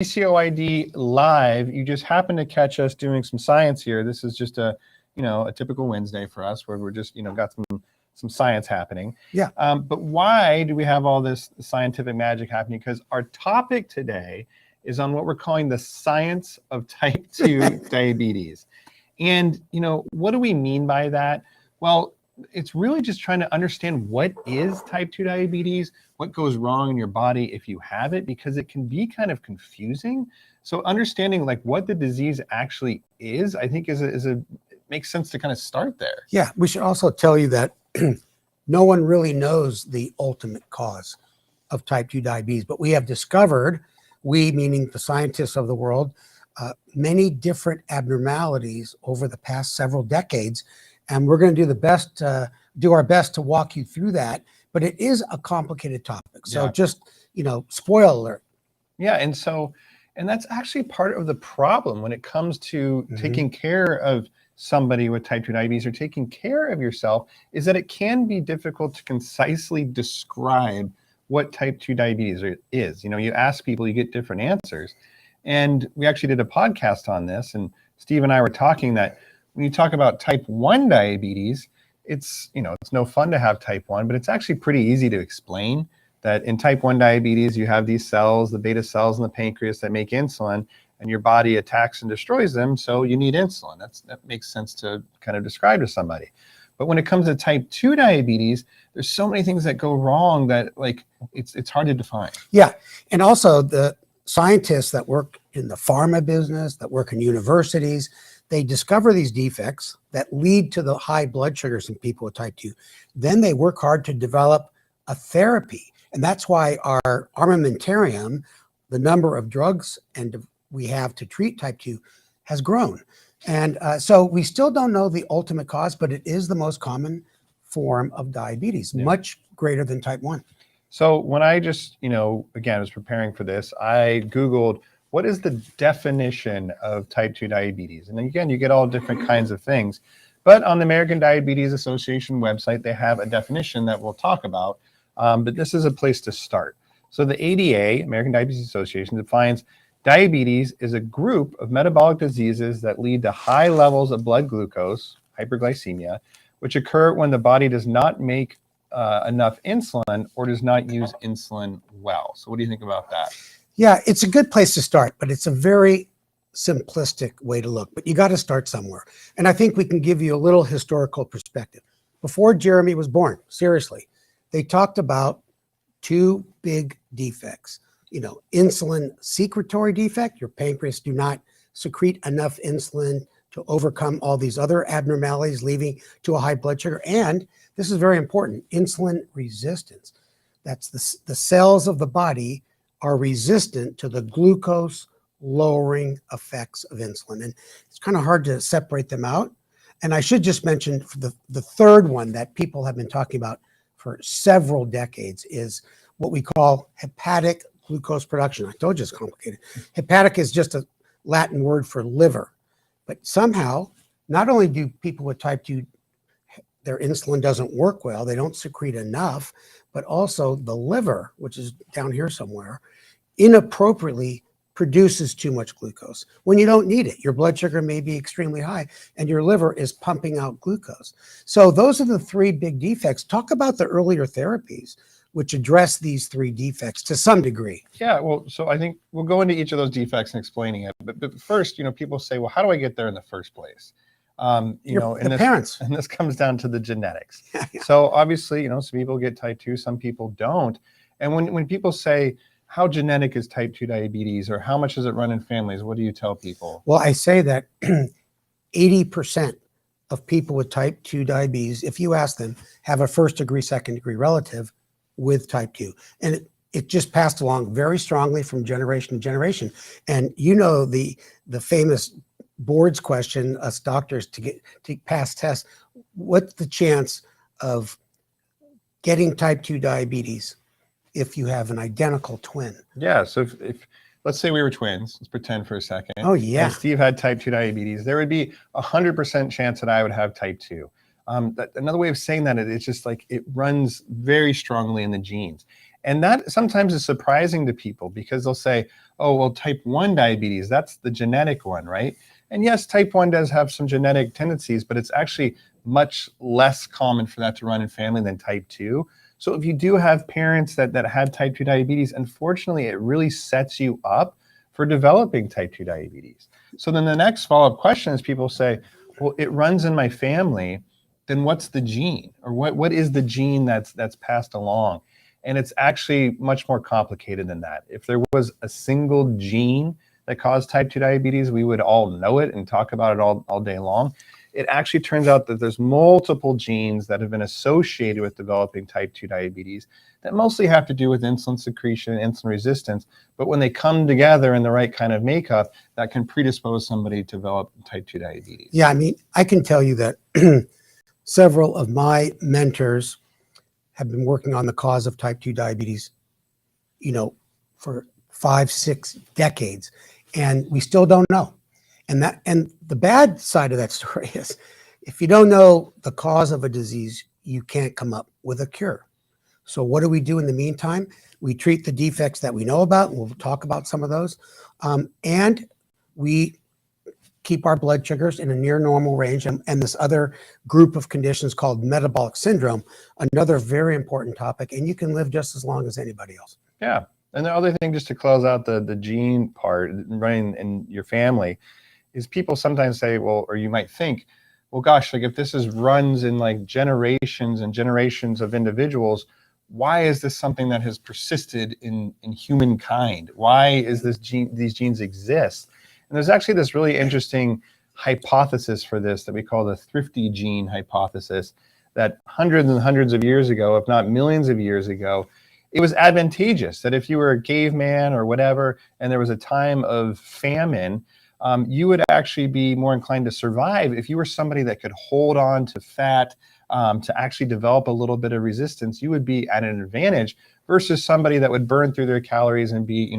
PCOID Live. You just happen to catch us doing some science here. This is just a typical Wednesday for us, where we're just got some science happening. Yeah. But why do we have all this scientific magic happening? Because our topic today is on what we're calling the science of type 2 diabetes. And what do we mean by that? Well, it's really just trying to understand what is type 2 diabetes, what goes wrong in your body if you have it, because it can be kind of confusing. So understanding like what the disease actually is, I think it makes sense to kind of start there. Yeah, we should also tell you that no one really knows the ultimate cause of type 2 diabetes, but we have discovered, we meaning the scientists of the world, many different abnormalities over the past several decades. And we're going to do our best to walk you through that. But it is a complicated topic. So just, spoiler alert. Yeah. And that's actually part of the problem when it comes to taking care of somebody with type 2 diabetes or taking care of yourself, is that it can be difficult to concisely describe what type 2 diabetes is. You ask people, you get different answers. And we actually did a podcast on this, and Steve and I were talking that when you talk about type 1 diabetes, it's no fun to have type 1, but it's actually pretty easy to explain that in type 1 diabetes, you have these cells, the beta cells in the pancreas that make insulin, and your body attacks and destroys them, so you need insulin. That makes sense to kind of describe to somebody. But when it comes to type 2 diabetes, there's so many things that go wrong that it's hard to define. Yeah, and also the scientists that work in the pharma business, that work in universities, they discover these defects that lead to the high blood sugars in people with type 2. Then they work hard to develop a therapy. And that's why our armamentarium, the number of drugs we have to treat type 2, has grown. And so we still don't know the ultimate cause, but it is the most common form of diabetes, much greater than type 1. So when I just, again, was preparing for this, I Googled, what is the definition of type 2 diabetes? And again, you get all different kinds of things. But on the American Diabetes Association website, they have a definition that we'll talk about. But this is a place to start. So the ADA, American Diabetes Association, defines diabetes is a group of metabolic diseases that lead to high levels of blood glucose, hyperglycemia, which occur when the body does not make enough insulin or does not use insulin well. So what do you think about that? Yeah, it's a good place to start, but it's a very simplistic way to look. But you got to start somewhere. And I think we can give you a little historical perspective. Before Jeremy was born, seriously, they talked about two big defects. Insulin secretory defect, your pancreas do not secrete enough insulin to overcome all these other abnormalities, leading to a high blood sugar. And this is very important, insulin resistance. That's the cells of the body are resistant to the glucose lowering effects of insulin. And it's kind of hard to separate them out. And I should just mention the third one that people have been talking about for several decades is what we call hepatic glucose production. I told you it's complicated. Hepatic is just a Latin word for liver. But somehow, not only do people with type 2, their insulin doesn't work well, they don't secrete enough, but also the liver, which is down here somewhere, inappropriately produces too much glucose when you don't need it. Your blood sugar may be extremely high and your liver is pumping out glucose. So those are the three big defects. Talk about the earlier therapies which address these three defects to some degree. Yeah, well, so I think we'll go into each of those defects and explaining it. But first, people say, well, how do I get there in the first place? Parents. And this comes down to the genetics. Yeah. So obviously, some people get type 2, some people don't. And when people say, how genetic is type 2 diabetes, or how much does it run in families, what do you tell people? Well, I say that 80% of people with type 2 diabetes, if you ask them, have a first degree, second degree relative with type 2. And it just passed along very strongly from generation to generation. And the famous boards question, us doctors to pass tests, what's the chance of getting type 2 diabetes if you have an identical twin? Yeah, so if let's say we were twins, let's pretend for a second. Oh yeah. And Steve had type 2 diabetes, there would be 100% chance that I would have type 2. Another way of saying that, it's just like it runs very strongly in the genes. And that sometimes is surprising to people because they'll say, oh, well, type 1 diabetes, that's the genetic one, right? And yes, type 1 does have some genetic tendencies, but it's actually much less common for that to run in family than type 2. So if you do have parents that had type 2 diabetes, unfortunately, it really sets you up for developing type 2 diabetes. So then the next follow-up question is people say, well, it runs in my family, then what's the gene? Or what is the gene that's passed along? And it's actually much more complicated than that. If there was a single gene that caused type 2 diabetes, we would all know it and talk about it all day long. It actually turns out that there's multiple genes that have been associated with developing type 2 diabetes that mostly have to do with insulin secretion and insulin resistance. But when they come together in the right kind of makeup, that can predispose somebody to develop type 2 diabetes. Yeah, I mean, I can tell you that several of my mentors have been working on the cause of type 2 diabetes, for 5-6 decades, and we still don't know. And the bad side of that story is, if you don't know the cause of a disease, you can't come up with a cure. So what do we do in the meantime? We treat the defects that we know about, and we'll talk about some of those, and we keep our blood sugars in a near normal range. And this other group of conditions called metabolic syndrome, another very important topic, and you can live just as long as anybody else. Yeah. And the other thing, just to close out the gene part running in your family, is people sometimes say, well, or you might think, well, gosh, like if this runs in like generations and generations of individuals, why is this something that has persisted in humankind? Why is these genes exist? And there's actually this really interesting hypothesis for this that we call the thrifty gene hypothesis, that hundreds and hundreds of years ago, if not millions of years ago, it was advantageous that if you were a caveman or whatever, and there was a time of famine, you would actually be more inclined to survive if you were somebody that could hold on to fat, to actually develop a little bit of resistance. You would be at an advantage versus somebody that would burn through their calories and be,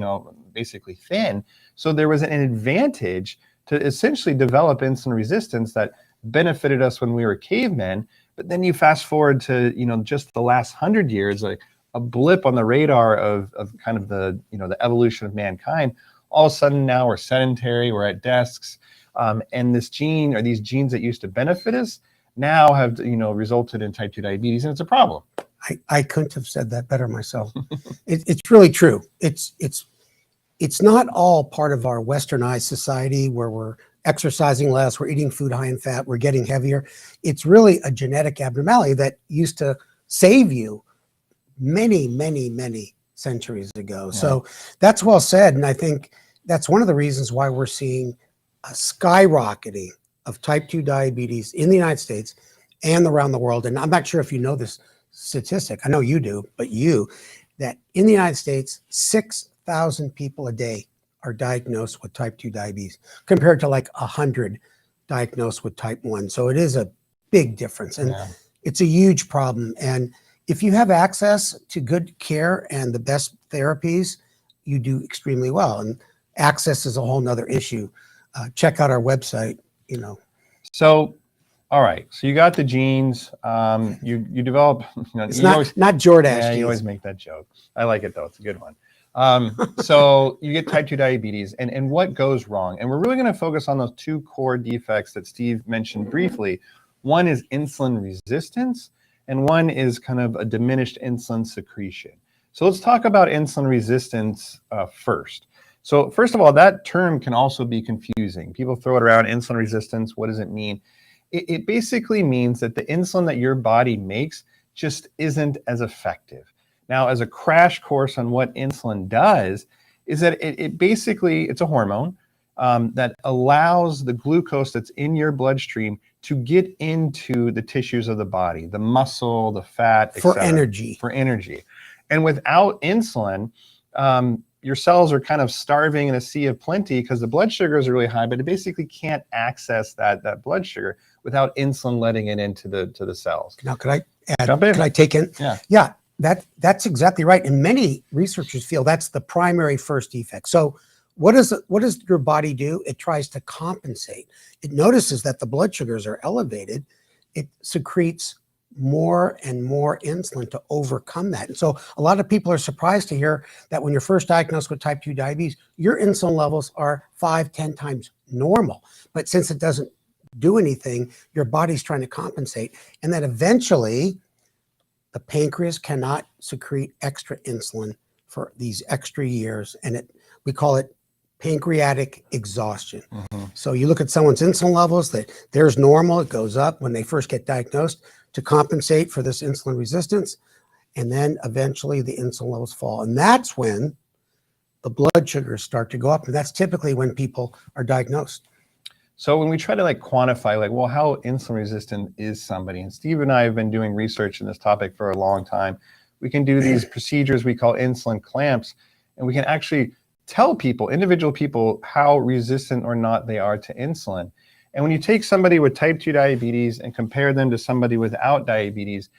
basically thin. So there was an advantage to essentially develop insulin resistance that benefited us when we were cavemen. But then you fast forward to, just the last 100 years, like a blip on the radar of kind of the, the evolution of mankind. All of a sudden now we're sedentary, we're at desks, and this gene, or these genes that used to benefit us, now have resulted in type 2 diabetes, and it's a problem. I couldn't have said that better myself. It's really true. It's not all part of our westernized society where we're exercising less, we're eating food high in fat, we're getting heavier. It's really a genetic abnormality that used to save you many, many, many centuries ago. Yeah. So that's well said. And I think that's one of the reasons why we're seeing a skyrocketing of type 2 diabetes in the United States and around the world. And I'm not sure if you know this statistic. I know you do, but that in the United States, 6,000 people a day are diagnosed with type 2 diabetes compared to like 100 diagnosed with type 1. So it is a big difference, and it's a huge problem. And if you have access to good care and the best therapies, you do extremely well. And access is a whole nother issue. Check out our website, So, all right. So you got the genes. You develop. It's not Jordache. Yeah, you always make that joke. I like it though. It's a good one. So you get type 2 diabetes, and what goes wrong? And we're really going to focus on those two core defects that Steve mentioned briefly. One is insulin resistance, and one is kind of a diminished insulin secretion. So let's talk about insulin resistance first. So first of all, that term can also be confusing. People throw it around, insulin resistance. What does it mean? It basically means that the insulin that your body makes just isn't as effective. Now, as a crash course on what insulin does, is that it basically, it's a hormone that allows the glucose that's in your bloodstream to get into the tissues of the body, the muscle, the fat, for energy. For energy. And without insulin, your cells are kind of starving in a sea of plenty because the blood sugars are really high, but it basically can't access that blood sugar without insulin letting it into the cells. Now, could I add? Jump in. Could I take in? Yeah. Yeah, that's exactly right. And many researchers feel that's the primary first defect. So what does your body do? It tries to compensate. It notices that the blood sugars are elevated. It secretes more and more insulin to overcome that. And so a lot of people are surprised to hear that when you're first diagnosed with type 2 diabetes, your insulin levels are 5-10 times normal. But since it doesn't do anything, your body's trying to compensate. And then eventually the pancreas cannot secrete extra insulin for these extra years. And we call it pancreatic exhaustion. So you look at someone's insulin levels, that theirs normal, it goes up when they first get diagnosed to compensate for this insulin resistance. And then eventually the insulin levels fall. And that's when the blood sugars start to go up. And that's typically when people are diagnosed. So when we try to quantify, well, how insulin resistant is somebody? And Steve and I have been doing research in this topic for a long time. We can do these procedures we call insulin clamps, and we can actually tell people, individual people, how resistant or not they are to insulin. And when you take somebody with type 2 diabetes and compare them to somebody without diabetes,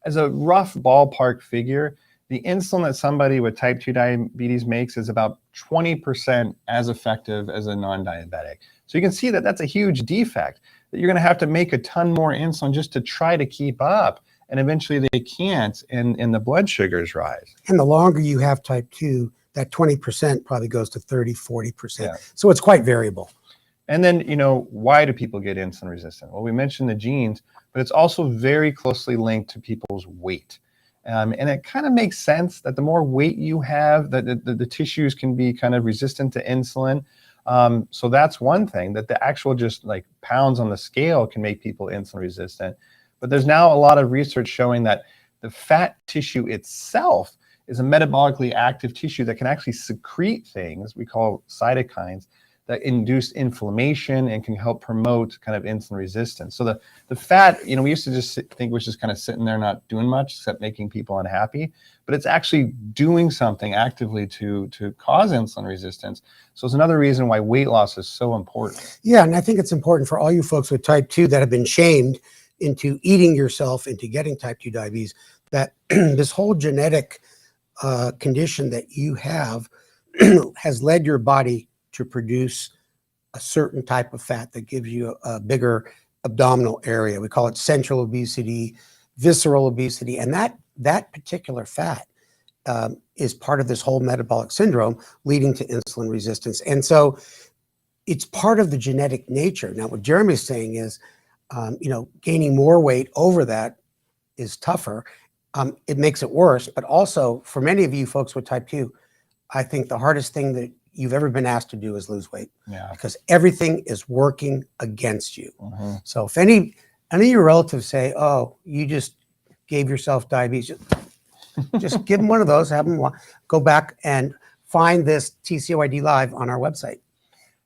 as a rough ballpark figure, the insulin that somebody with type 2 diabetes makes is about 20% as effective as a non-diabetic. So you can see that that's a huge defect, that you're going to have to make a ton more insulin just to try to keep up. And eventually they can't, and the blood sugars rise. And the longer you have type 2, that 20% probably goes to 30, 40%. Yeah. So it's quite variable. And then, why do people get insulin resistant? Well, we mentioned the genes, but it's also very closely linked to people's weight. And it kind of makes sense that the more weight you have, that the tissues can be kind of resistant to insulin. So that's one thing, that the actual just pounds on the scale can make people insulin resistant. But there's now a lot of research showing that the fat tissue itself is a metabolically active tissue that can actually secrete things we call cytokines that induce inflammation and can help promote kind of insulin resistance. So the fat, we used to just think was just kind of sitting there not doing much except making people unhappy, but it's actually doing something actively to cause insulin resistance. So it's another reason why weight loss is so important. Yeah, and I think it's important for all you folks with type 2 that have been shamed into eating yourself into getting type 2 diabetes, that this whole genetic condition that you have has led your body to produce a certain type of fat that gives you a bigger abdominal area. We call it central obesity, visceral obesity, and that particular fat is part of this whole metabolic syndrome leading to insulin resistance. And so it's part of the genetic nature. Now, what Jeremy's saying is, gaining more weight over that is tougher. It makes it worse, but also for many of you folks with type 2, I think the hardest thing that you've ever been asked to do is lose weight. Yeah. Because everything is working against you. So if any of your relatives say, oh, you just gave yourself diabetes, just give them one of those, have them go back and find this TCOID Live on our website.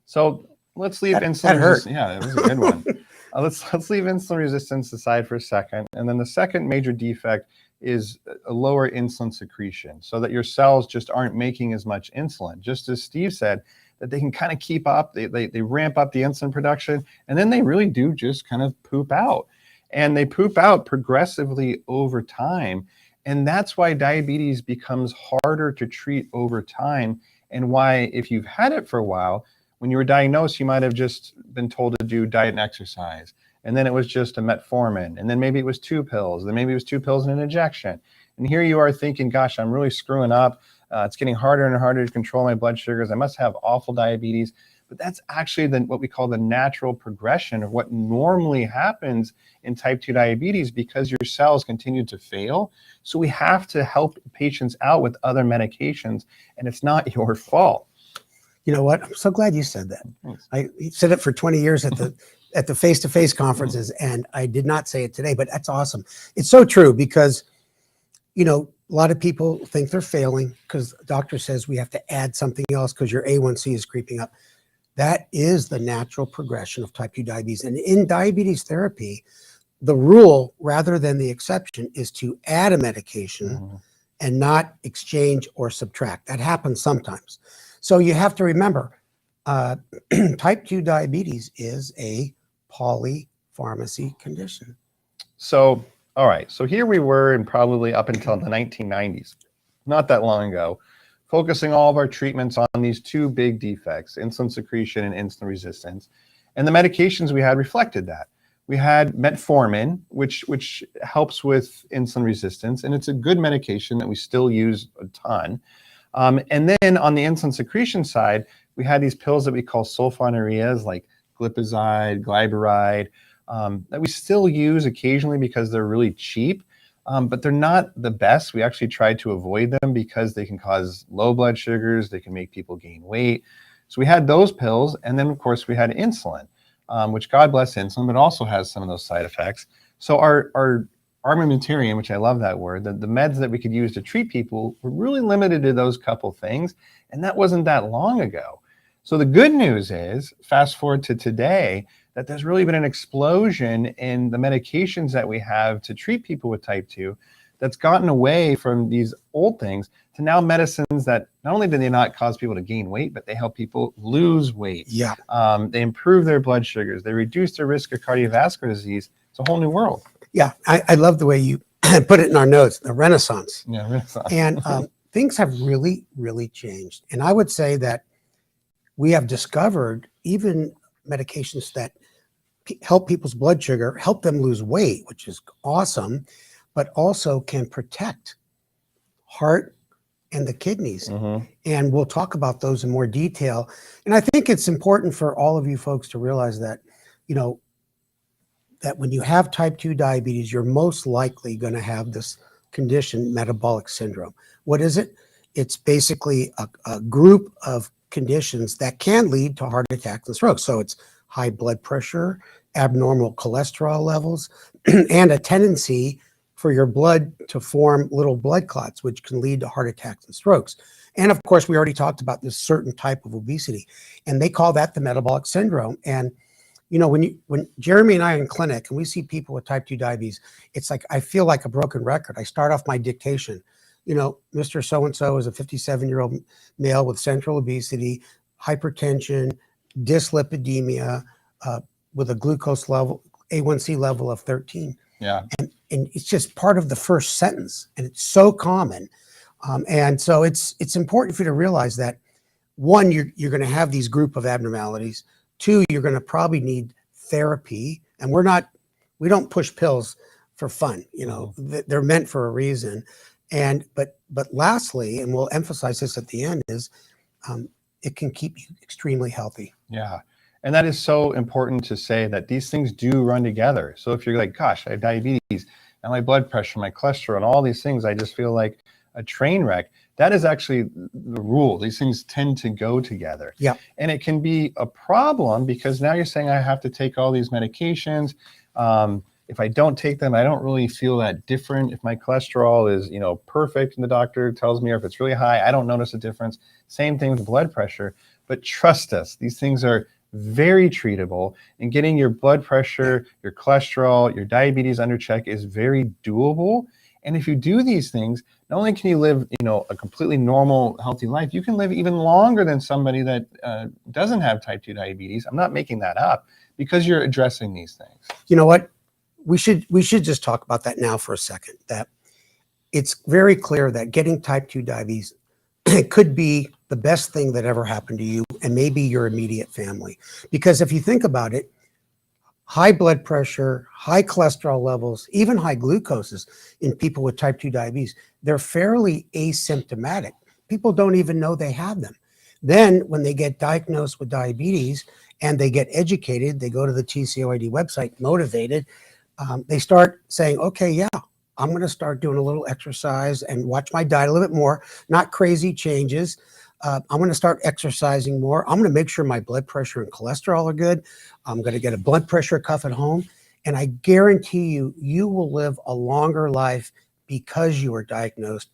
So let's leave insulin. That hurt. Yeah, it was a good one. Let's leave insulin resistance aside for a second. And then the second major defect is a lower insulin secretion, so that your cells just aren't making as much insulin. Just as Steve said, that they can kind of keep up, they ramp up the insulin production, and then they really do just kind of poop out. And they poop out progressively over time. And that's why diabetes becomes harder to treat over time, and why, if you've had it for a while, when you were diagnosed, you might have just been told to do diet and exercise. And then it was just a metformin. And then maybe it was 2 pills. Then maybe it was 2 pills and an injection. And here you are thinking, gosh, I'm really screwing up. It's getting harder and harder to control my blood sugars. I must have awful diabetes. But that's actually what we call the natural progression of what normally happens in type 2 diabetes, because your cells continue to fail. So we have to help patients out with other medications, and it's not your fault. You know what? I'm so glad you said that. Thanks. I said it for 20 years at the face-to-face conferences, and I did not say it today, but that's awesome. It's so true, because, a lot of people think they're failing because the doctor says we have to add something else because your A1C is creeping up. That is the natural progression of type 2 diabetes. And in diabetes therapy, the rule rather than the exception is to add a medication and not exchange or subtract. That happens sometimes. So you have to remember, type 2 diabetes is a polypharmacy condition. So, all right. So here we were, and probably up until the 1990s, not that long ago, focusing all of our treatments on these 2 big defects, insulin secretion and insulin resistance. And the medications we had reflected that. We had metformin, which helps with insulin resistance, and it's a good medication that we still use a ton. And then on the insulin secretion side, we had these pills that we call sulfonylureas, like glipizide, glyburide, that we still use occasionally because they're really cheap, but they're not the best. We actually tried to avoid them because they can cause low blood sugars, they can make people gain weight. So we had those pills, and then of course we had insulin, which God bless insulin, but also has some of those side effects. So our armamentarium, which I love that word, the meds that we could use to treat people were really limited to those couple things, and that wasn't that long ago. So the good news is, fast forward to today, that there's really been an explosion in the medications that we have to treat people with type 2 that's gotten away from these old things to now medicines that not only do they not cause people to gain weight, but they help people lose weight. Yeah. They improve their blood sugars. They reduce their risk of cardiovascular disease. It's a whole new world. Yeah. I love the way you put it in our notes, the Renaissance. Yeah, Renaissance. And things have really, really changed. And I would say that we have discovered even medications that help people's blood sugar, help them lose weight, which is awesome, but also can protect heart and the kidneys. Mm-hmm. And we'll talk about those in more detail. And I think it's important for all of you folks to realize that, you know, that when you have type 2 diabetes, you're most likely going to have this condition, metabolic syndrome. What is it? It's basically a group of conditions that can lead to heart attacks and strokes. So it's high blood pressure, abnormal cholesterol levels, and a tendency for your blood to form little blood clots, which can lead to heart attacks and strokes. And of course, we already talked about this certain type of obesity, and they call that the metabolic syndrome. And you know, when Jeremy and I are in clinic and we see people with type 2 diabetes, it's like I feel like a broken record. I start off my dictation. You know, Mr. So-and-so is a 57-year-old male with central obesity, hypertension, dyslipidemia, with a glucose level, A1C level of 13. Yeah. And it's just part of the first sentence, and it's so common. And so it's important for you to realize that, one, you're going to have these group of abnormalities. Two, you're going to probably need therapy, and we don't push pills for fun. You know, they're meant for a reason. And but lastly, and we'll emphasize this at the end, is it can keep you extremely healthy. Yeah. And that is so important to say, that these things do run together. So if you're like, gosh, I have diabetes and my blood pressure, my cholesterol, and all these things, I just feel like a train wreck. That is actually the rule. These things tend to go together. Yeah. And it can be a problem because now you're saying I have to take all these medications. If I don't take them, I don't really feel that different. If my cholesterol is, perfect and the doctor tells me, or if it's really high, I don't notice a difference. Same thing with blood pressure. But trust us, these things are very treatable, and getting your blood pressure, your cholesterol, your diabetes under check is very doable. And if you do these things, not only can you live, a completely normal, healthy life, you can live even longer than somebody that doesn't have type 2 diabetes. I'm not making that up, because you're addressing these things. You know what? We should just talk about that now for a second. That it's very clear that getting type 2 diabetes could be the best thing that ever happened to you and maybe your immediate family. Because if you think about it, high blood pressure, high cholesterol levels, even high glucoses in people with type 2 diabetes, they're fairly asymptomatic. People don't even know they have them. Then when they get diagnosed with diabetes and they get educated, they go to the TCOID website, motivated, they start saying, okay, yeah, I'm going to start doing a little exercise and watch my diet a little bit more, not crazy changes. I'm going to start exercising more. I'm going to make sure my blood pressure and cholesterol are good. I'm going to get a blood pressure cuff at home. And I guarantee you, you will live a longer life because you are diagnosed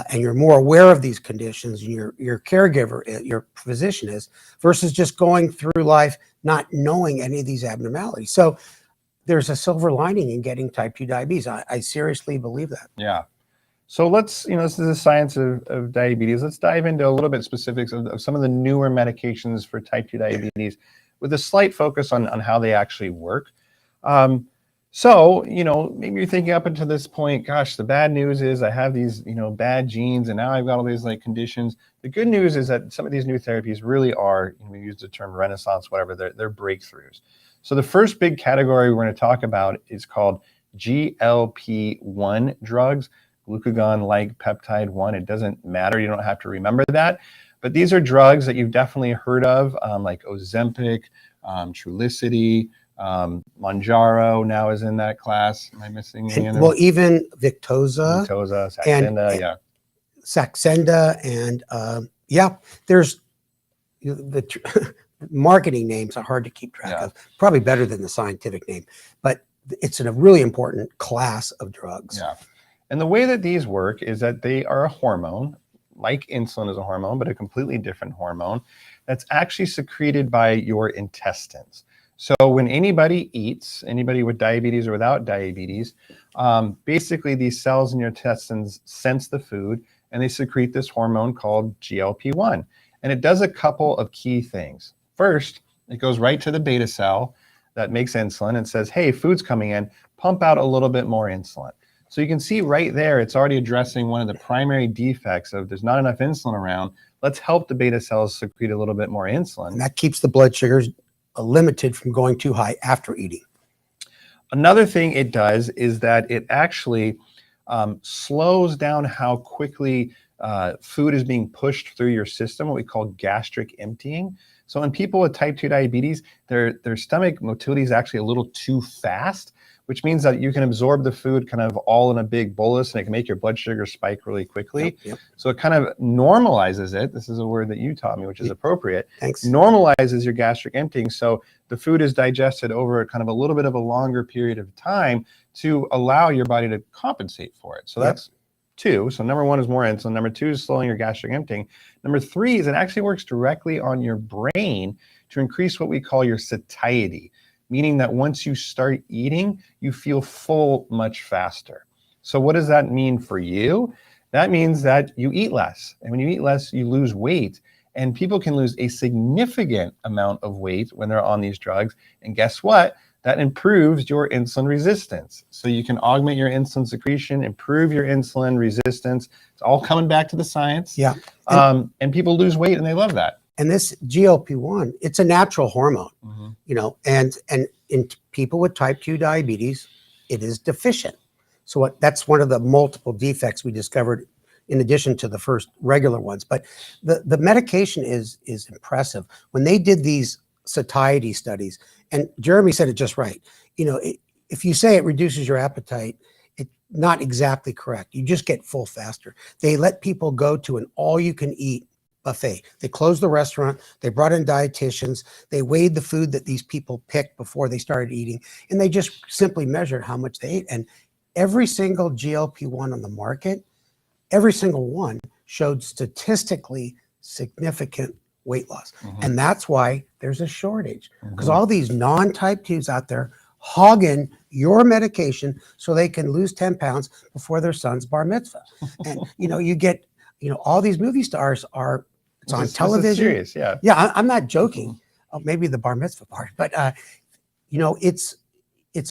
and you're more aware of these conditions, and your caregiver, your physician is, versus just going through life not knowing any of these abnormalities. So there's a silver lining in getting type 2 diabetes. I seriously believe that. Yeah. So let's, this is the science of diabetes. Let's dive into a little bit specifics of some of the newer medications for type 2 diabetes with a slight focus on how they actually work. So, maybe you're thinking up until this point, gosh, the bad news is I have these, bad genes and now I've got all these like conditions. The good news is that some of these new therapies really are, we use the term renaissance, whatever, they're breakthroughs. So the first big category we're going to talk about is called GLP-1 drugs, glucagon-like peptide 1. It doesn't matter. You don't have to remember that. But these are drugs that you've definitely heard of, like Ozempic, Trulicity, Mounjaro now is in that class. Am I missing any other? Well, even Victoza, Victoza, and Saxenda, yeah. Saxenda, and there's the marketing names are hard to keep track of. Probably better than the scientific name, but it's a really important class of drugs. Yeah. And the way that these work is that they are a hormone, like insulin is a hormone, but a completely different hormone that's actually secreted by your intestines. So when anybody eats, anybody with diabetes or without diabetes, basically these cells in your intestines sense the food and they secrete this hormone called GLP-1. And it does a couple of key things. First, it goes right to the beta cell that makes insulin and says, hey, food's coming in, pump out a little bit more insulin. So you can see right there, it's already addressing one of the primary defects of there's not enough insulin around. Let's help the beta cells secrete a little bit more insulin. And that keeps the blood sugars limited from going too high after eating. Another thing it does is that it actually slows down how quickly food is being pushed through your system, what we call gastric emptying. So in people with type 2 diabetes, their stomach motility is actually a little too fast, which means that you can absorb the food kind of all in a big bolus and it can make your blood sugar spike really quickly. Yep. So it kind of normalizes it. This is a word that you taught me, which is appropriate. Thanks. Normalizes your gastric emptying. So the food is digested over kind of a little bit of a longer period of time to allow your body to compensate for it. So that's two. So number one is more insulin. Number two is slowing your gastric emptying. Number three is it actually works directly on your brain to increase what we call your satiety, meaning that once you start eating, you feel full much faster. So what does that mean for you? That means that you eat less. And when you eat less, you lose weight. And people can lose a significant amount of weight when they're on these drugs. And guess what? That improves your insulin resistance. So you can augment your insulin secretion, improve your insulin resistance. It's all coming back to the science. Yeah. And people lose weight and they love that. And this GLP-1, it's a natural hormone, and in people with type 2 diabetes, it is deficient. So that's one of the multiple defects we discovered in addition to the first regular ones. But the medication is impressive. When they did these satiety studies, and Jeremy said it just right, if you say it reduces your appetite, it's not exactly correct. You just get full faster. They let people go to an all-you-can-eat buffet. They closed the restaurant. They brought in dietitians. They weighed the food that these people picked before they started eating, and they just simply measured how much they ate. And every single GLP-1 on the market, every single one showed statistically significant weight loss. And that's why there's a shortage, because all these non-type 2s out there hogging your medication so they can lose 10 pounds before their son's bar mitzvah. And, you get, all these movie stars are, it's on television. This is serious, yeah. Yeah, I'm not joking. Oh, maybe the bar mitzvah part, but it's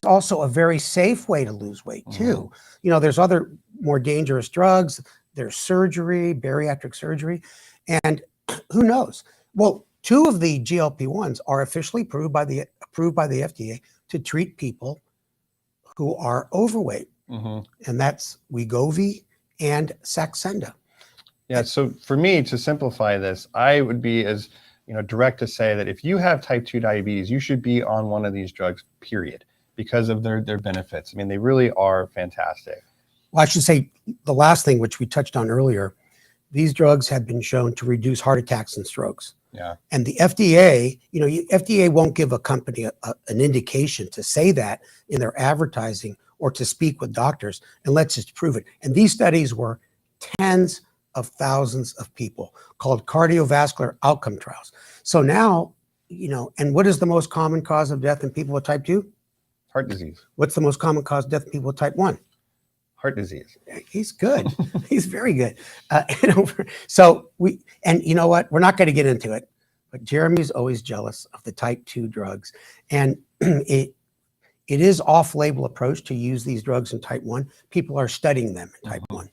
also a very safe way to lose weight too. There's other more dangerous drugs. There's surgery, bariatric surgery, and who knows? Well, 2 of the GLP-1s are officially approved by the FDA to treat people who are overweight, and that's Wegovy and Saxenda. Yeah, so for me, to simplify this, I would be as direct to say that if you have type 2 diabetes, you should be on one of these drugs, period, because of their benefits. I mean, they really are fantastic. Well, I should say the last thing, which we touched on earlier, these drugs have been shown to reduce heart attacks and strokes. Yeah. And the FDA, FDA won't give a company an indication to say that in their advertising or to speak with doctors unless it's proven. And these studies were tens of thousands of people called cardiovascular outcome trials. So now, and what is the most common cause of death in people with type 2? Heart disease. What's the most common cause of death in people with type 1? Heart disease. He's good. He's very good. So and you know what? We're not going to get into it, but Jeremy's always jealous of the type 2 drugs. And it It is off-label approach to use these drugs in type 1. People are studying them in type 1.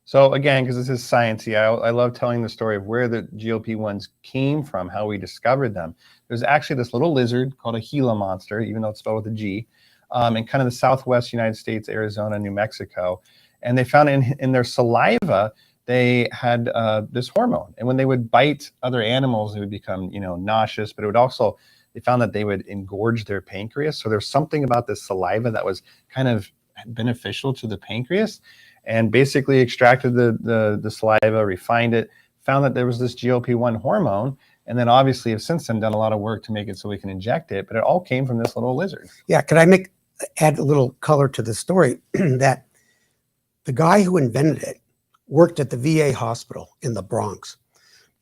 So again, because this is sciencey, I love telling the story of where the GLP-1s came from, how we discovered them. There's actually this little lizard called a Gila monster, even though it's spelled with a G, in kind of the southwest United States, Arizona, New Mexico. And they found in their saliva, they had this hormone. And when they would bite other animals, they would become, nauseous, but it would also, they found that they would engorge their pancreas. So there's something about this saliva that was kind of beneficial to the pancreas, and basically extracted the saliva, refined it, found that there was this GLP-1 hormone, and then obviously have since then done a lot of work to make it so we can inject it, but it all came from this little lizard. Yeah, could I add a little color to the story? That the guy who invented it worked at the VA hospital in the Bronx,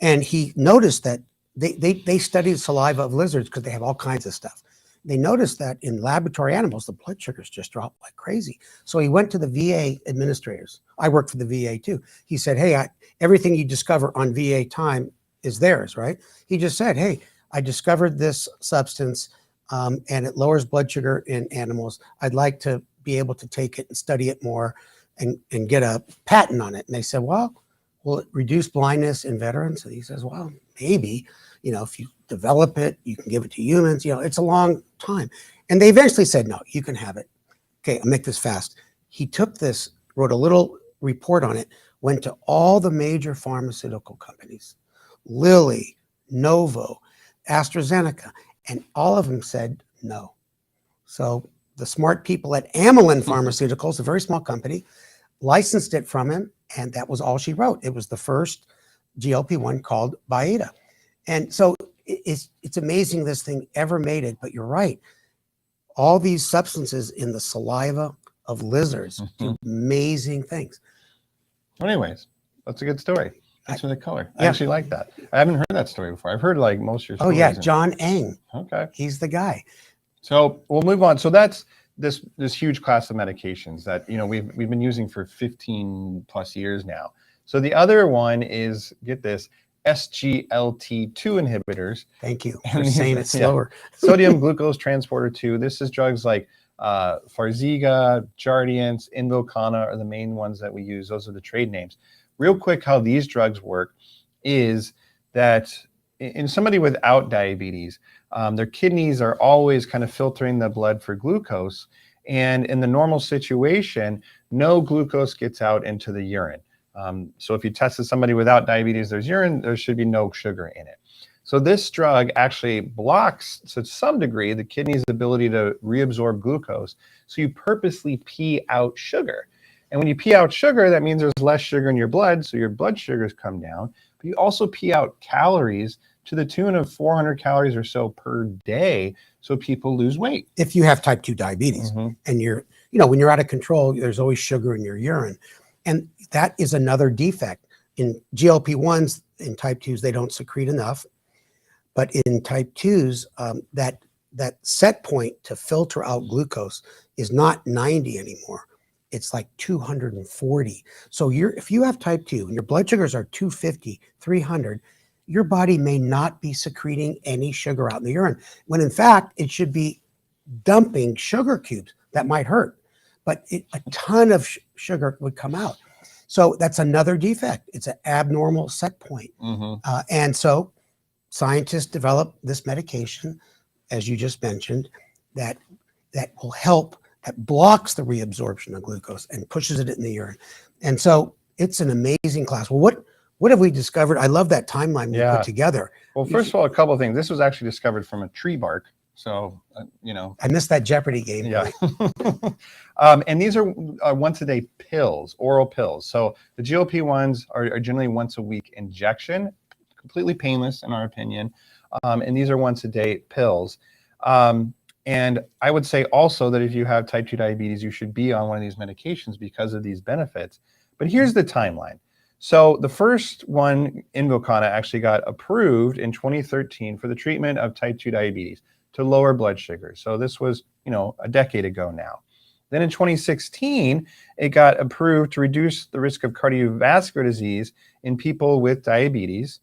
and he noticed that they studied saliva of lizards because they have all kinds of stuff. They noticed that in laboratory animals, the blood sugars just dropped like crazy. So he went to the VA administrators. I worked for the VA too. He said, hey, everything you discover on VA time is theirs, right? He just said, hey, I discovered this substance and it lowers blood sugar in animals. I'd like to be able to take it and study it more and get a patent on it. And they said, well, will it reduce blindness in veterans? And he says, well, maybe. If you develop it, you can give it to humans. It's a long time. And they eventually said, no, you can have it. Okay, I'll make this fast. He took this, wrote a little report on it, went to all the major pharmaceutical companies, Lilly, Novo, AstraZeneca, and all of them said no. So the smart people at Amylin Pharmaceuticals, a very small company, licensed it from him, and that was all she wrote. It was the first GLP-1 called Byetta. And so it's amazing this thing ever made it, but you're right. All these substances in the saliva of lizards do amazing things. Well, anyways, that's a good story. Thanks for the color. I Yeah. actually like that. I haven't heard that story before. I've heard like most of your Oh stories. yeah, John Eng. Okay. He's the guy. So we'll move on. So that's this huge class of medications that we've been using for 15 plus years now. So the other one is, get this, SGLT2 inhibitors. Thank you for saying it slower. Sodium glucose transporter 2. This is drugs like Farxiga, Jardiance, Invokana are the main ones that we use. Those are the trade names. Real quick, how these drugs work is that in somebody without diabetes, their kidneys are always kind of filtering the blood for glucose. And in the normal situation, no glucose gets out into the urine. So if you tested somebody without diabetes, there's urine, there should be no sugar in it. So this drug actually blocks, to some degree, the kidney's ability to reabsorb glucose. So you purposely pee out sugar. And when you pee out sugar, that means there's less sugar in your blood, so your blood sugars come down. But you also pee out calories to the tune of 400 calories or so per day, so people lose weight. If you have type 2 diabetes and you're, when you're out of control, there's always sugar in your urine. And that is another defect. In GLP-1s, in type 2s, they don't secrete enough. But in type 2s, that set point to filter out glucose is not 90 anymore. It's like 240. So if you have type 2 and your blood sugars are 250, 300, your body may not be secreting any sugar out in the urine, when in fact, it should be dumping sugar cubes. That might hurt, but a ton of sugar would come out. So that's another defect. It's an abnormal set point. And so scientists develop this medication, as you just mentioned, that will help, that blocks the reabsorption of glucose and pushes it in the urine. And so it's an amazing class. Well, what have we discovered? I love that timeline we put together. Well, first of all, a couple of things. This was actually discovered from a tree bark. So, I missed that Jeopardy game. Yeah. And these are once a day pills, oral pills. So the GLP-1s are generally once a week injection, completely painless in our opinion. And these are once a day pills. And I would say also that if you have type 2 diabetes, you should be on one of these medications because of these benefits. But here's the timeline. So the first one, Invokana, actually got approved in 2013 for the treatment of type 2 diabetes to lower blood sugar. So this was, a decade ago now. Then in 2016, it got approved to reduce the risk of cardiovascular disease in people with diabetes.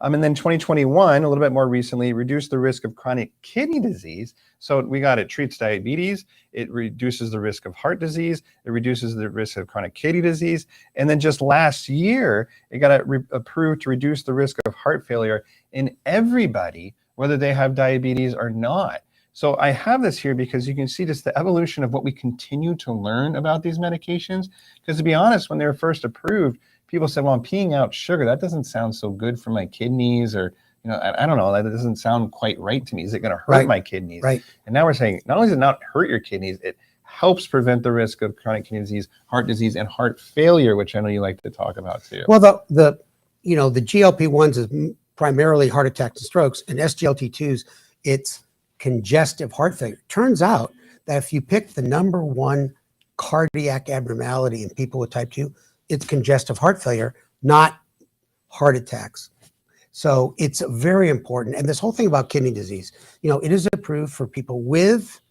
And then 2021, a little bit more recently, reduced the risk of chronic kidney disease. So it treats diabetes, it reduces the risk of heart disease, it reduces the risk of chronic kidney disease. And then just last year, it got approved to reduce the risk of heart failure in everybody, whether they have diabetes or not. So I have this here because you can see just the evolution of what we continue to learn about these medications. Because to be honest, when they were first approved, people said, well, I'm peeing out sugar. That doesn't sound so good for my kidneys, or, I don't know, that doesn't sound quite right to me. Is it going to hurt my kidneys? Right. And now we're saying, not only does it not hurt your kidneys, it helps prevent the risk of chronic kidney disease, heart disease, and heart failure, which I know you like to talk about too. Well, the GLP-1s is primarily heart attacks and strokes, and SGLT2s, it's congestive heart failure. Turns out that if you pick the number one cardiac abnormality in people with type 2, it's congestive heart failure, not heart attacks. So it's very important. And this whole thing about kidney disease, it is approved for people with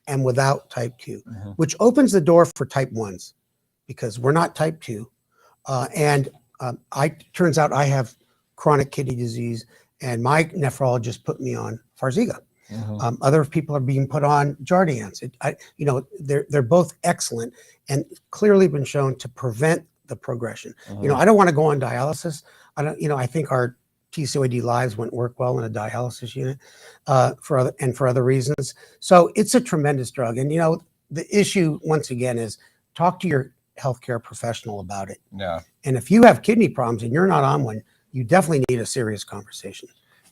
and without type 2, which opens the door for type 1s because we're not type 2. Turns out I have chronic kidney disease, and my nephrologist put me on Farxiga. Other people are being put on Jardiance. They're both excellent and clearly been shown to prevent the progression. I don't want to go on dialysis. I think our TCOAD lives wouldn't work well in a dialysis unit for other reasons. So it's a tremendous drug. And, the issue once again is talk to your healthcare professional about it. Yeah. And if you have kidney problems and you're not on one, you definitely need a serious conversation.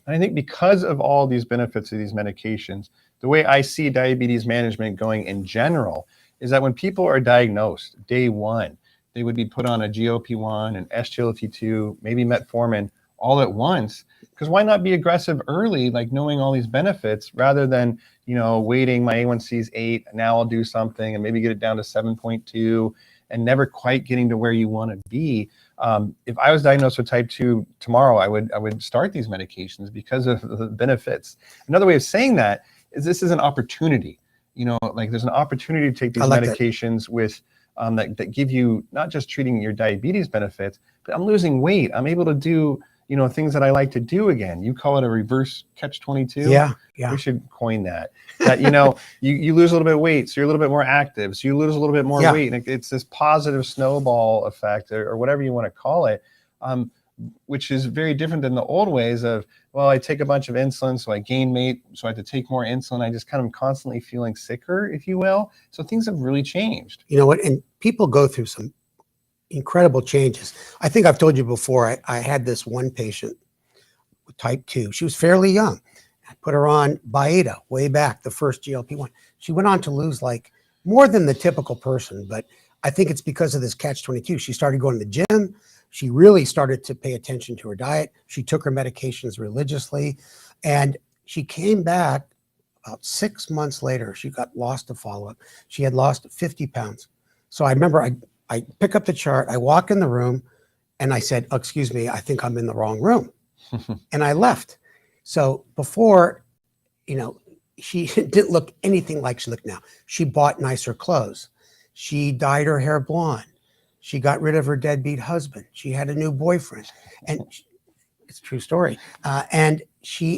And I think because of all these benefits of these medications, the way I see diabetes management going in general is that when people are diagnosed day one, they would be put on a GLP-1 and SGLT2, maybe metformin all at once. Because why not be aggressive early, like knowing all these benefits, rather than, waiting, my A1C is 8, now I'll do something and maybe get it down to 7.2 and never quite getting to where you want to be. If I was diagnosed with type 2 tomorrow, I would start these medications because of the benefits. Another way of saying that is this is an opportunity. There's an opportunity to take these medications with that give you not just treating your diabetes benefits, but I'm losing weight. I'm able to do things that I like to do again. You call it a reverse catch-22. Yeah. We should coin that. That you lose a little bit of weight, so you're a little bit more active. So you lose a little bit more weight, and it's this positive snowball effect, or whatever you want to call it, which is very different than the old ways of, well, I take a bunch of insulin, so I gain weight, so I have to take more insulin. I just kind of constantly feeling sicker, if you will. So things have really changed. You know what? And people go through some incredible changes. I think I've told you before, I had this one patient with type 2. She was fairly young. I put her on Byetta way back, the first GLP-1. She went on to lose like more than the typical person, but I think it's because of this catch-22. She started going to the gym. She really started to pay attention to her diet. She took her medications religiously, and she came back about 6 months later. She got lost to follow-up. She had lost 50 pounds. So I remember I pick up the chart, I walk in the room, and I said, oh, excuse me, I think I'm in the wrong room. And I left. So before, she didn't look anything like she looked now. She bought nicer clothes. She dyed her hair blonde. She got rid of her deadbeat husband. She had a new boyfriend. And it's a true story. And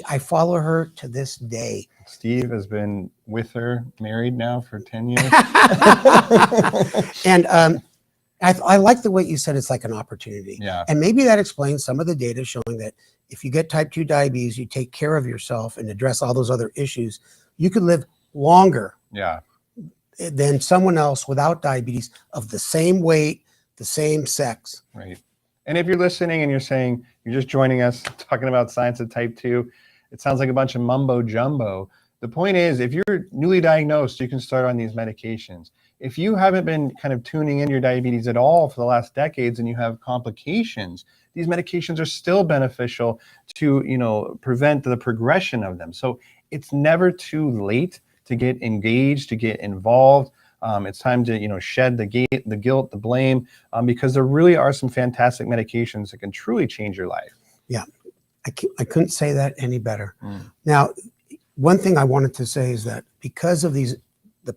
I follow her to this day. Steve has been with her, married now for 10 years. And I like the way you said it's like an opportunity. Yeah. And maybe that explains some of the data showing that if you get type 2 diabetes, you take care of yourself and address all those other issues, you could live longer than someone else without diabetes of the same weight, the same sex. Right. And if you're listening and you're saying, you're just joining us talking about science of type 2, it sounds like a bunch of mumbo jumbo. The point is, if you're newly diagnosed, you can start on these medications. If you haven't been kind of tuning in your diabetes at all for the last decades and you have complications, these medications are still beneficial to, prevent the progression of them. So it's never too late to get engaged, to get involved. It's time to, shed the guilt, the blame, because there really are some fantastic medications that can truly change your life. Yeah, I couldn't say that any better. Now, one thing I wanted to say is that because of the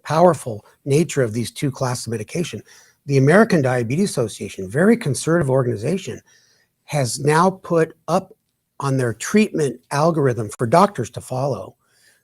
powerful nature of these two classes of medication, the American Diabetes Association, very conservative organization, has now put up on their treatment algorithm for doctors to follow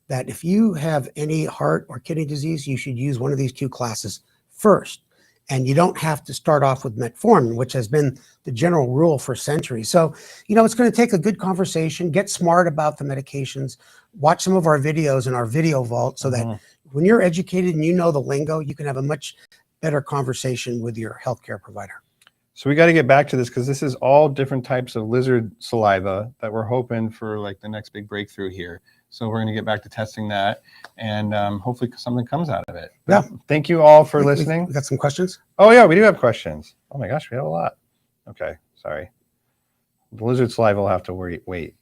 that if you have any heart or kidney disease, you should use one of these two classes first. And you don't have to start off with metformin, which has been the general rule for centuries. So, it's going to take a good conversation, get smart about the medications, watch some of our videos in our video vault so that when you're educated and you know the lingo, you can have a much better conversation with your healthcare provider. So we got to get back to this because this is all different types of lizard saliva that we're hoping for like the next big breakthrough here. So we're going to get back to testing that and hopefully something comes out of it. Yeah. Thank you all for listening. We got some questions? Oh yeah, we do have questions. Oh my gosh, we have a lot. Okay, sorry. The lizard saliva will have to wait.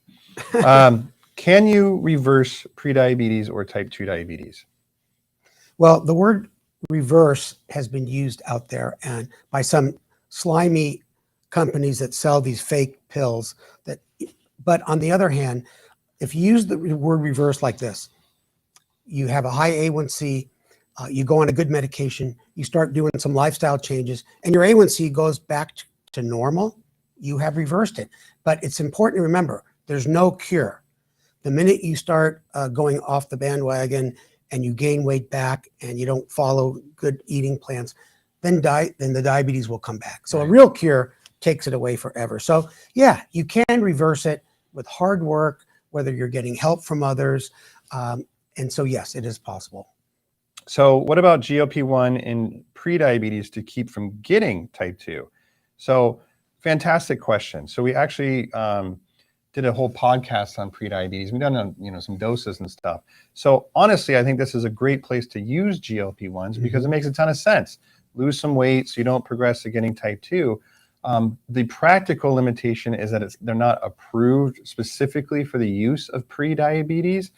Can you reverse prediabetes or type 2 diabetes? Well, the word reverse has been used out there and by some slimy companies that sell these fake pills but on the other hand, if you use the word reverse like this, you have a high A1C, you go on a good medication, you start doing some lifestyle changes, and your A1C goes back to normal, you have reversed it. But it's important to remember, there's no cure. The minute you start going off the bandwagon and you gain weight back and you don't follow good eating plans, then the diabetes will come back. So a real cure takes it away forever. So yeah, you can reverse it with hard work, whether you're getting help from others. And so yes, it is possible. So what about GLP-1 in prediabetes to keep from getting type 2? So fantastic question. So we actually did a whole podcast on prediabetes. We've done some doses and stuff. So honestly, I think this is a great place to use GLP-1s because it makes a ton of sense. Lose some weight so you don't progress to getting type 2. The practical limitation is that they're not approved specifically for the use of prediabetes.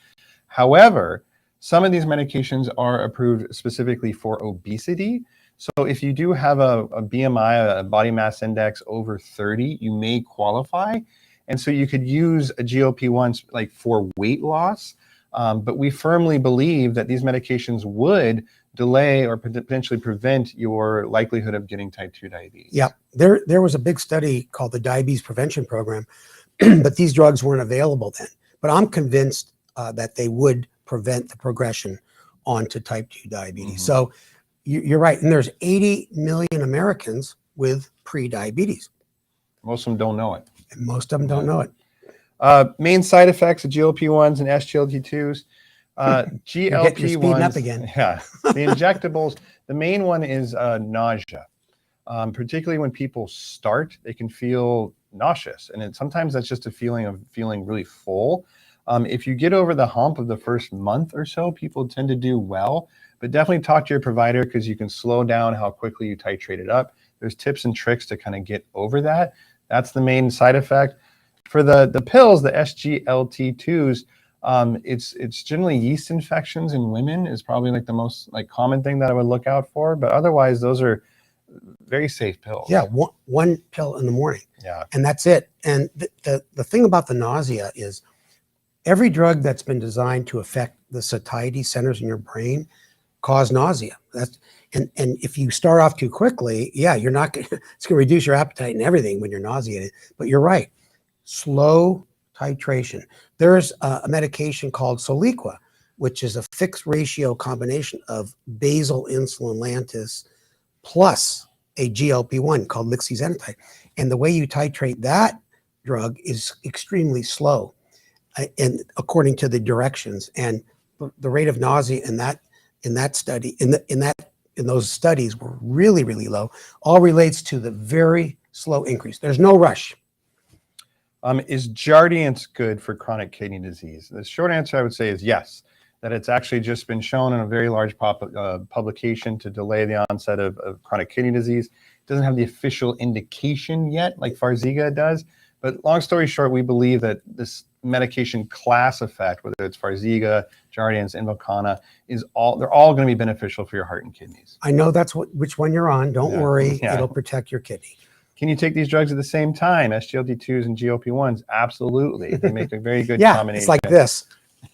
However, some of these medications are approved specifically for obesity. So if you do have a BMI, a body mass index over 30, you may qualify. And so you could use a GLP-1 like for weight loss. But we firmly believe that these medications would delay or potentially prevent your likelihood of getting type 2 diabetes. Yeah, there was a big study called the Diabetes Prevention Program, but these drugs weren't available then. But I'm convinced that they would prevent the progression onto type 2 diabetes. So you're right. And there's 80 million Americans with pre-diabetes. Most of them don't know it. And most of them don't know it. Main side effects of GLP-1s and SGLT2s. You're speeding up again. Yeah, the injectables, the main one is nausea. Particularly when people start, they can feel nauseous. And sometimes that's just a feeling of feeling really full. If you get over the hump of the first month or so, people tend to do well. But definitely talk to your provider because you can slow down how quickly you titrate it up. There's tips and tricks to kind of get over that. That's the main side effect. For the pills, the SGLT2s, it's generally yeast infections in women is probably like the most common thing that I would look out for. But otherwise, those are very safe pills. Yeah, one pill in the morning. Yeah, and that's it. And the thing about the nausea is every drug that's been designed to affect the satiety centers in your brain cause nausea. And if you start off too quickly, yeah, it's going to reduce your appetite and everything when you're nauseated. But you're right. Slow titration. There's a medication called Soliqua, which is a fixed ratio combination of basal insulin Lantus plus a GLP-1 called lixisenatide. And the way you titrate that drug is extremely slow, and according to the directions. And the rate of nausea in those studies were really, really low. All relates to the very slow increase. There's no rush. Is Jardiance good for chronic kidney disease? The short answer I would say is yes, that it's actually just been shown in a very large publication to delay the onset of chronic kidney disease. It doesn't have the official indication yet like Farxiga does, but long story short, we believe that this medication class effect, whether it's Farxiga, Jardiance, Invokana, they're all going to be beneficial for your heart and kidneys. I know which one you're on. Don't worry, it'll protect your kidney. Can you take these drugs at the same time, SGLT2s and GLP-1s? Absolutely. They make a very good combination. It's like this.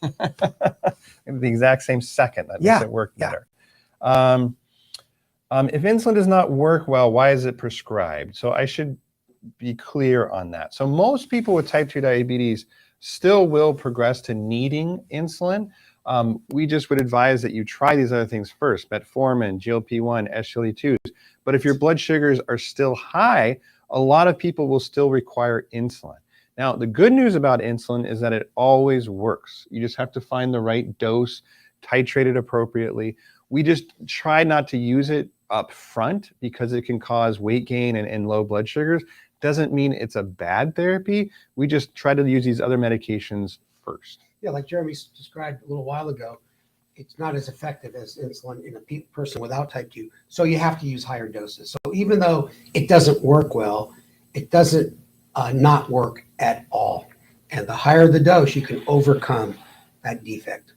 The exact same second. That makes it work better. If insulin does not work well, why is it prescribed? So I should be clear on that. So most people with type 2 diabetes still will progress to needing insulin. We just would advise that you try these other things first, metformin, GLP-1, SGLT2s. But if your blood sugars are still high, a lot of people will still require insulin. Now, the good news about insulin is that it always works. You just have to find the right dose, titrate it appropriately. We just try not to use it up front because it can cause weight gain and low blood sugars. Doesn't mean it's a bad therapy. We just try to use these other medications first. Yeah, like Jeremy described a little while ago, it's not as effective as insulin in a person without type 2. So you have to use higher doses. So even though it doesn't work well, it doesn't not work at all. And the higher the dose, you can overcome that defect.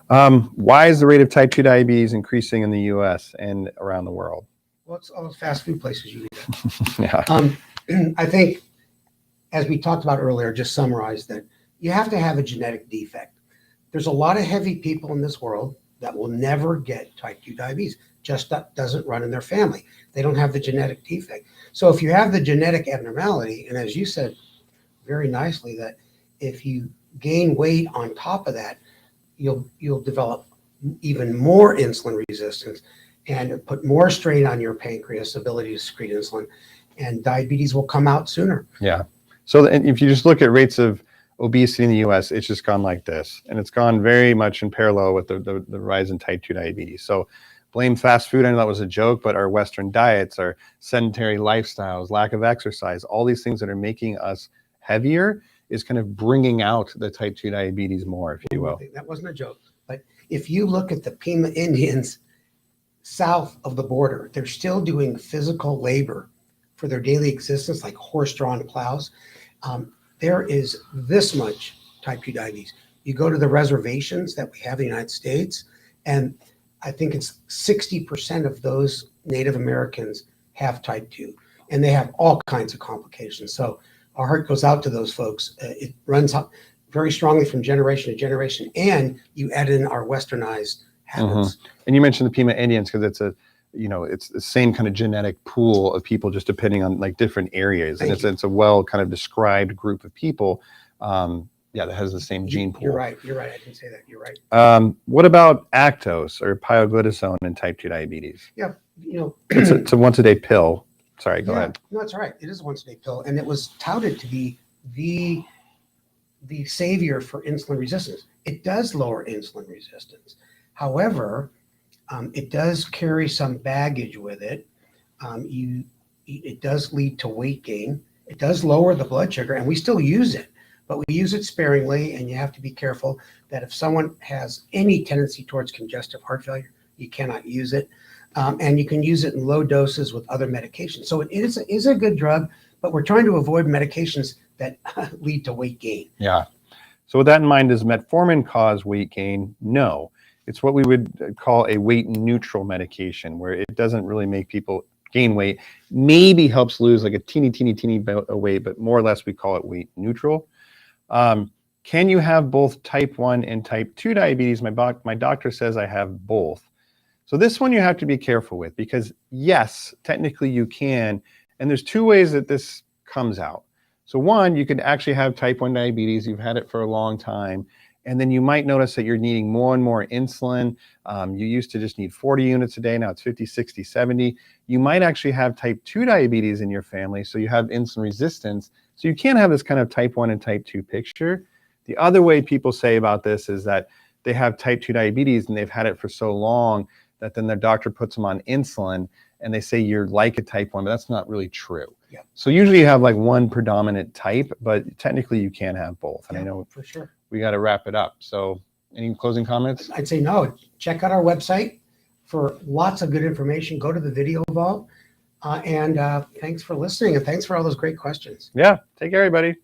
Why is the rate of type 2 diabetes increasing in the US and around the world? Well, it's all those fast food places you eat at. Yeah. I think, as we talked about earlier, just summarize that you have to have a genetic defect. There's a lot of heavy people in this world that will never get type 2 diabetes. Just that doesn't run in their family. They don't have the genetic defect. So if you have the genetic abnormality, and as you said very nicely, that if you gain weight on top of that, you'll develop even more insulin resistance and put more strain on your pancreas ability to secrete insulin, and diabetes will come out sooner. Yeah. So if you just look at rates of obesity in the US, it's just gone like this. And it's gone very much in parallel with the rise in type 2 diabetes. So blame fast food. I know that was a joke, but our Western diets, our sedentary lifestyles, lack of exercise, all these things that are making us heavier is kind of bringing out the type 2 diabetes more, if you will. That wasn't a joke. But if you look at the Pima Indians south of the border, they're still doing physical labor for their daily existence, like horse-drawn plows. There is this much type 2 diabetes. You go to the reservations that we have in the United States, and I think it's 60% of those Native Americans have type 2, and they have all kinds of complications. So our heart goes out to those folks. It runs up very strongly from generation to generation, and you add in our westernized habits. And you mentioned the Pima Indians because it's the same kind of genetic pool of people, just depending on like different areas. And it's a well kind of described group of people. That has the same gene pool. You're right. I didn't say that. You're right. What about Actos or pioglitazone in type 2 diabetes? Yeah. It's a once a day pill. Sorry, go ahead. No, it's all right. It is a once a day pill, and it was touted to be the savior for insulin resistance. It does lower insulin resistance. However, it does carry some baggage with it. It does lead to weight gain. It does lower the blood sugar, and we still use it, but we use it sparingly, and you have to be careful that if someone has any tendency towards congestive heart failure, you cannot use it. And you can use it in low doses with other medications. So it is a good drug, but we're trying to avoid medications that lead to weight gain. Yeah. So with that in mind, does metformin cause weight gain? No. It's what we would call a weight neutral medication, where it doesn't really make people gain weight, maybe helps lose like a teeny bit of weight, but more or less we call it weight neutral. Can you have both type 1 and type 2 diabetes? My doctor says I have both. So this one you have to be careful with, because yes, technically you can, and there's two ways that this comes out. So one, you could actually have type 1 diabetes, you've had it for a long time, and then you might notice that you're needing more and more insulin. You used to just need 40 units a day, now it's 50, 60, 70. You might actually have type 2 diabetes in your family, so you have insulin resistance. So you can have this kind of type 1 and type 2 picture. The other way people say about this is that they have type 2 diabetes and they've had it for so long that then their doctor puts them on insulin and they say you're like a type 1, but that's not really true. Yeah. So usually you have like one predominant type, but technically you can have both. And I know for sure we got to wrap it up. So any closing comments? I'd say no. Check out our website for lots of good information. Go to the Video Vault. And thanks for listening, and thanks for all those great questions. Yeah. Take care, everybody.